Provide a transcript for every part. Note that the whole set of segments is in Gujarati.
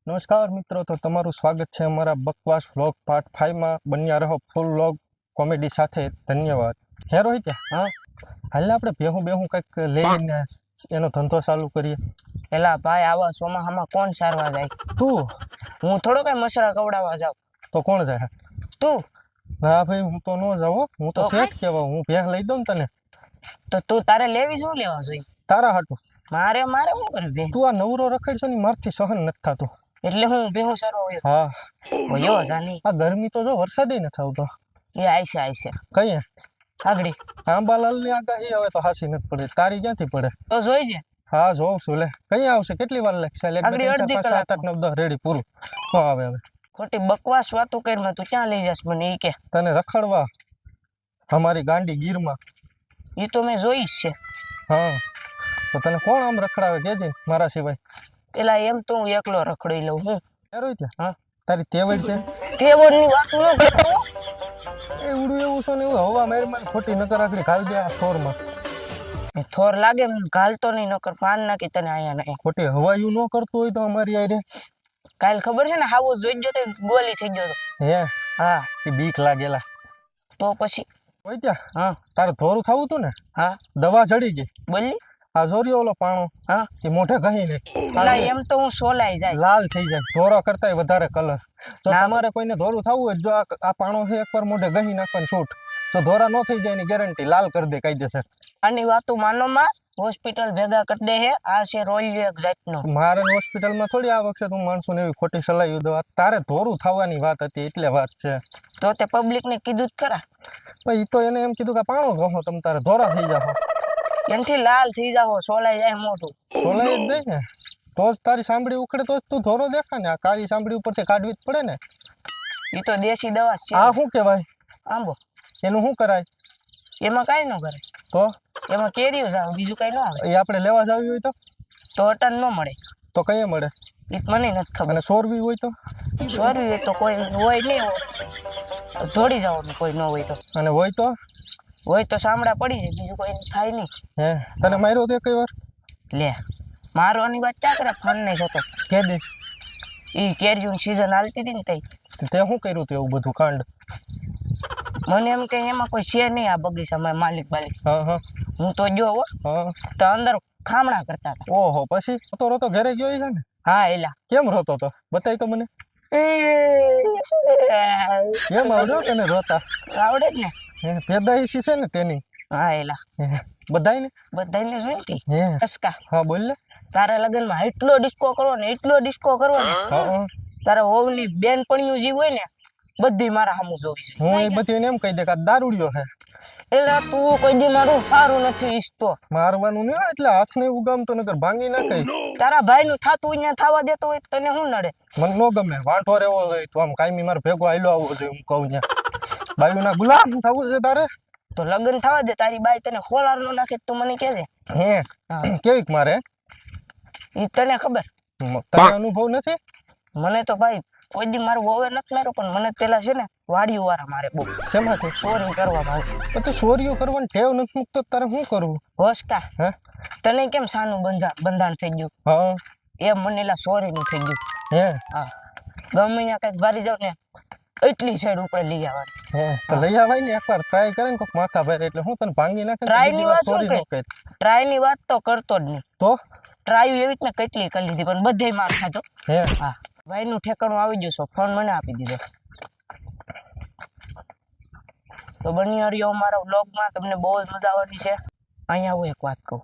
નમસ્કાર મિત્રો, તો તમારું સ્વાગત છે અમારા બકવાસ વ્લોગ પાર્ટ 5 માં. બન્યા રહો ફૂલ વ્લોગ કોમેડી સાથે. ધન્યવાદ. હે રોહિત, હા હાલ આપણે બેહું કંઈક લઈને એનો ધંધો ચાલુ કરીએ. એલા ભાઈ, આવા ચોમાહામાં કોણ સારવા જાય? તું? હું થોડો કઈ મસરા કવડાવવા જાઉં. તો કોણ જાય? તું? ના ભાઈ, હું તો ન જાઉં. હું તો તો શેઠ કહેવા. હું ભેહ લઈ દઉં તને. તો તું તારે લેવી શું લેવા જોઈએ? તારા હાટું. મારે શું કરે બે? તું આ નવરો રખડશો ને મારથી સહન નથી થતું. એટલે હું બેહું સારો હોય હા, હોયો જાની. આ ગરમી તો જો વરસાદે નથી આવતો. એ આઈશે કઈ આગળી આંબાલાલ ની આગાહી હવે તો હાસી નથી પડે. તારી ક્યાંથી પડે? તો જોઈ છે. હા, જોઉં છું. લે કઈ આવશે? કેટલી વાર લાગશે? આગળ અડધી 5 7 8 9 10 રેડી પૂરું. ન આવે હવે. ખોટી બકવાસ વાતો કરીમાં તું ક્યાં લઈ જાસ મને? ઈ કે તને રખડવા અમારી ગાંડી ગીરમાં. ઈ તો મેં જોઈશ છે. હા, તો તને કોણ આમ રખડાવે કેજે મારા સિવાય? પેલા એમ તો હું એકલો રખડી લઉં. હું રોહિત, હા તારી તેવડ છે તેવડની વાત ન કરતો. એવડું એવું છે ને એવું હવા મારી મને ખોટી નકર આખડી ઘાલ દે આ થોરમાં. થોર લાગે મને ઘાલતો નહીં, નકર પાન નાખી તને આયા નહીં. ખોટી હવાયું ન કરતું હોય તો અમારી આરે. કાલ ખબર છે ને, હાવો જોઈ ગયો તો ગોલી થઈ ગયો તો. હે? હા, એ બીક લાગેલા. તો પછી હોય ત્યાં હા તારે ધોરું થવું તું ને? હા દવા ચડી ગઈ. બોલી. આ જોરિયો ઓલો પાણો હા, એ મોઢે કહી ને પેલા એમ તો હું સોલાઈ જાય. લાલ થઈ જાય. ધોરો કરતાય વધારે કલર. જો ના. તમારે કોઈને ધોરું થવું હોય, જો આ પાણો છે એકવાર મોઢે ગહી નાખવાનું છૂટ, તો ધોરા ન થઈ જાય એની ગેરંટી. લાલ કરી દે કાયદેસર. આની વાતો માનો માં હોસ્પિટલ ભેગા કરી દે હે. આ છે રોલિયો એક જાતનો. મારે હોસ્પિટલમાં થોડી આ વખતે તું માણસો ને એવી ખોટી સલાહ દો. તારે ધોરું થવાની વાત હતી એટલે વાત છે. તો તે પબ્લિક ને કીધું જ ખરા. પછી તો એને એમ કીધું કે પાણો ગહો તમે તારે ધોરા થઈ જાઓ. એનથી લાલ થઈ જાઓ, સોલાઈ જાય મોઢું. સોલાઈ જ જાય ને તો જ તારી સાંભળી ઉખડે તો જ તું ધોરો દેખા ને. આ કાળી સાંભળી ઉપરથી કાઢવી જ પડે ને. એ તો દેશી દવા છે. આ શું કહેવાય? આંબો. એનું શું કરાય? એમાં કઈ ન કરે. તો એમાં કેરીઓ જાવ, બીજું કઈ ન આવે. એ આપણે લેવા જાવી હોય તો અટન ન મળે. તો કઈ મળે? એ મને નથી ખબર. અને સોરવી હોય તો? સોરવી હોય તો કોઈ હોય નહીં, દોડી જવાનું કોઈ ન હોય તો. અને હોય તો? હોય તો સાંભળા પડી જાય, બીજું કોઈ થાય નહીં. હે, તને માર્યો તે કઈ વાર? લે મારવાની વાત ક્યાં કરે? ફોન નહીં થતો. કે દે. એ કેરીઓની સિઝન હાલતી હતી ને તઈ. તે શું કર્યું તે એવું બધું કાંડ? મને એમ કે એમાં કોઈ છે નહીં આ બગીચામાં માલિક બાલિક. હા હા હું તો જો હો, હા. તો અંદર ખામણા કરતા હતા. ઓહો, પછી રોતો ઘરે ગયો છે ને? હા એલા. કેમ રોતો તો? બતાય તો મને. કેમ આવડ્યો તને રોતા? આવડે જ ને. હે, પેદાઈશી છે ને ટ્રેનિંગ? હા એલા. બધાય બધાને જોઈતી. હે? કસકા. હા બોલ ને. તારા લગ્નમાં એટલો ડિસ્કો કરવો ને, એટલો ડિસ્કો કરવો ને. હા. તારા હોવની બેનપણીઓ જીવ હોય ને, બધી મારા સામું જોવી છે. હું એ બધી એમ કહી દે કે દારૂડિયો હે. એટલે તું કોઈ દી મારું સારું નથી ઈચ્છતો. મારવાનું નહીં એટલે હાથ ને ઉગામતો નકર ભાંગી નાખે. તારા ભાઈ નું થાતું અહીંયા થવા દેતો હોય તને શું નડે? મને નો ગમે. વાંઢો રહેવો જોઈએ. તું આમ કાયમી મારે ભેગો આયલો આવવો જોઈએ. હું કહું ત્યાં બાયુ ના ગુલામ થવું છે તારે. તો લગ્ન થવા દે. તારી બાઈ તને ખોલાર નો નાખે તો મને કહેજે. હે? કેવીક મારે? ઈ તને ખબર? તને અનુભવ નથી? મને તો ભાઈ કોઈ દી મારું વવે નથી માર્યો, પણ મને પેલા છે ને વાડીઓ વાળા મારે બહુ. શેમાંથી? ચોરી કરવા ભાઈ. તો ચોરીઓ કરવાની ટેવ નથી મૂકતો તારે શું કરવું? હોસકા. હે? તને કેમ સાનું બંધાણ થઈ ગયું? હા. એમ મને એલા ચોરીનું થઈ ગયું. હે? હા. ગમે ત્યાં કઈક વારી જાવ ને, એટલી સાઈડ ઉપર લઈ આવવાની. હે? તો લઈ આવાય ને એકવાર. ટ્રાય કરે ને કોઈક માથા ભારે એટલે હું તને ભાંગી નાખે. ટ્રાય ની વાત શું કે? ટ્રાય ની વાત તો કરતો જ નહીં. તો ટ્રાય એવી રીતના કેટલી કરી લીધી, પણ બધે માર ખાધો. હે? હા. ભાઈ નું ઠેકાણું આવી ગયું છે. ફોન મને આપી દીધો. તો બની રહ્યો મારા વ્લોગમાં. તમને બહુ જ મજા આવવાની છે. અહીંયા હું એક વાત કહું,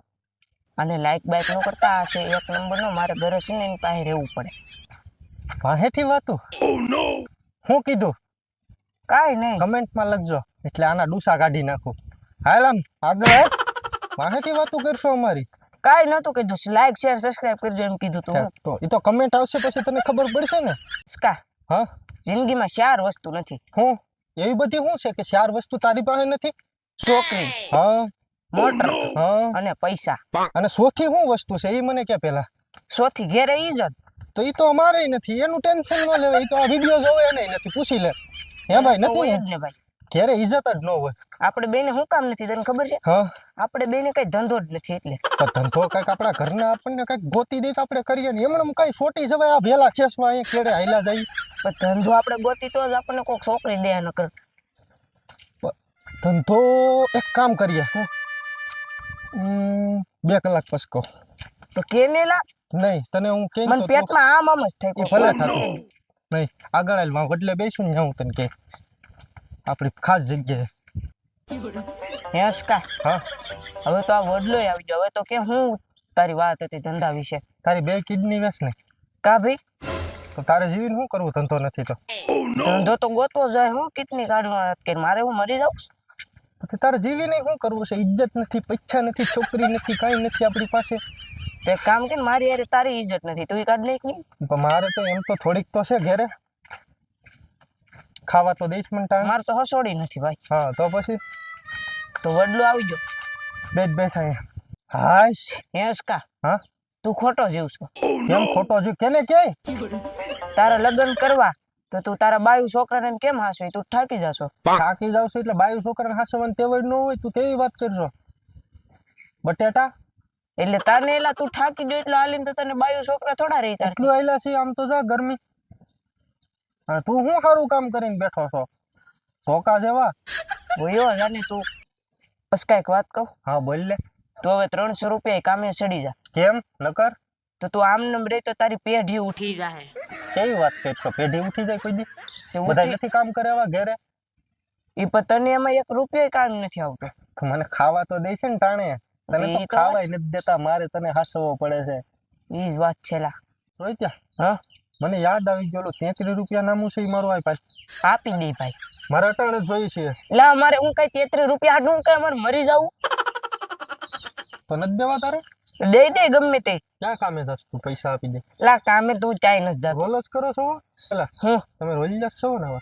અને લાઈક બાઈક ન કરતા. આ છે 1 નંબરનો. મારે ઘરે છે ને એની પાસે રહેવું પડે. વાહેથી વાતું? શું કીધું? કાંઈ નહીં. કમેન્ટમાં લખજો એટલે આના ડૂસા કાઢી નાખું. હાલ આમ આગળ વાહેથી વાતું કરશો અમારી? કાંઈ નતું કીધું. લાઈક શેર સબસ્ક્રાઇબ કરજો એમ કીધું તું. તો એ તો કમેન્ટ આવશે પછી તને ખબર પડશે ને. કા હા, જિંદગીમાં 4 વસ્તુ નથી. હું એવી બધી શું છે કે 4 વસ્તુ તારી પાસે નથી? છોકરી, હા, મોટર હા, અને પૈસા. અને સૌથી શું વસ્તુ છે એ મને કે પેલા? સોથી ઘેરે ઈજ્જત. તો એ તો અમારે નથી. એનું ટેન્શન ન લેવાય. એ તો આ વિડીયો જોવે એને નથી. પૂછી લે. હે ભાઈ, નથી ને ભાઈ. ઘેરે ઈજ્જત જ ન હોય. આપણે બેને શું કામ નથી તને ખબર છે? હા. આપણે બેને કઈ ધંધો જ નથી એટલે પણ ધંધો કઈક આપણા ઘરના આપણને કઈક ગોતી દે તો આપણે કરીએ ને એમને કઈ સોટી જવાય આ વેલા ખેસમાં અહીંયા કેડે હાલ્યા જાય. પણ ધંધો આપણે ગોતી તો જ આપણને કોઈક છોકરી દે નકર ધંધો એક કામ કરીએ 2 કલાક પછી કહો. તો કેને લા નહીં તને હું કેમ મને પેટમાં આમ જ થાય એ ભલે થતું નહીં આગળ હાલમાં વડલે બેસું ને હું તને કે આપણી ખાસ જગ્યાએ. હેસકા હા હવે તો આ વડલો આવી ગયો. હવે તો કે હું તારી વાત હતી ધંધા વિશે. તારી 2 કિડની વેચ ને કા ભાઈ તો તારે જીવીને શું કરવું ધંધો નથી તો ધંધો તો ગોતવો જાય. હું કિડની કાઢવા કે મારે હું મરી જાઉં પછી તારે જીવીને શું કરવું છે? ઇજ્જત નથી, પૈસા નથી, છોકરી નથી, કાંઈ નથી આપણી પાસે. તો એક કામ કે મારી યાર તારી ઇજ્જત નથી તું કાઢ નાખ નહીં. પણ મારે તો એમ તો થોડીક તો છે ઘેરે ખાવા તો દઈશ મને ટાઈમ. મારે તો હસોડી નથી ભાઈ. હા તો પછી તો વડલો આવી ગયો. બેઠા અહીંયા. હાશ હેસકા હા તું ખોટો જીવ છો. કેમ ખોટો છે? કેને કે તારા લગ્ન કરવા તો તું તારા બાયુ છોકરાને એમ કેમ હાસો તું થાકી જાશો. થાકી જાવ છો એટલે બાયુ છોકરાને હાસવાની તેવડ ન હોય તું તેવી વાત કરશો બટેટા. એટલે તારને એલા તું થાકી જો એટલે હાલીને તો તને બાયુ છોકરા થોડા રહી તાર. એટલું આયલા છે આમ તો જા ગરમી. હા તું શું સારું કામ કરીને બેઠો છો ધોકા જેવા. હોયો જાને તું બસ કાંઈક વાત કહું. હા બોલ લે. તું હવે 300 રૂપિયા કામે ચડી જા. કેમ નકર તો તું આમ નમ રહે તો તારી પેઢી ઉઠી જાય. કેવી વાત કરશો? પેઢી ઉઠી જાય કોઈ દી? તે બધા ઉઠી- નથી કામ કરે એવા ઘેરે? ઈ પણ તને એમાં 1 રૂપિયો કામ નથી આવતો. તો મને ખાવા તો દે છે ને ટાણે. તને ઈ તો તો ખાવાય નથી દેતા મારે તને હાસવો પડે છે. ઈ જ વાત છે લા. જોઈ ત્યાં હા મને યાદ આવી ગયેલું 33 રૂપિયા નામું છે ઈ મારું આ પાછું આપી દે ભાઈ. મારે અટાણે જ જોઈ છે. લા મારે હું કઈ 33 રૂપિયા હાટું કઈ મારે મરી જાવું તો નથી દેવા તારે? દે દે ગમે તે. ક્યાં કામે જશ તું? પૈસા આપી દે. લા કામે તું ચાઈ નથી જાતો. રોલ જ કરો છો પેલા હું તમે રોલ જ છો ને હવે?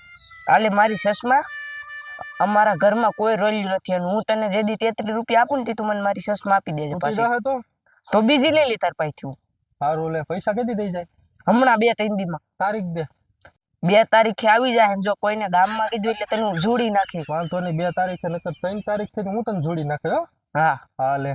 આલે મારી સસમા અમારા ઘરમાં કોઈ રોલ્યું નથી અને હું તને જે દી 33 રૂપિયા આપું ને તે તું મને મારી સસમા આપી દેજે તૂટી પાછી. જાહે તો બીજી લઈ લે તાર પાસેથી હું. સારું લે પૈસા કેદી દઈ જાય? હમણાં 2-3 દીમાં તારીખ દે. 2 તારીખે આવી જાય ને જો કોઈને ગામમાં કીધું એટલે તને હું જોડી નાખી. વાંધો નહીં 2 તારીખે નકર 3 તારીખ થી હું તને જોડી નાખે હો. હા હા લે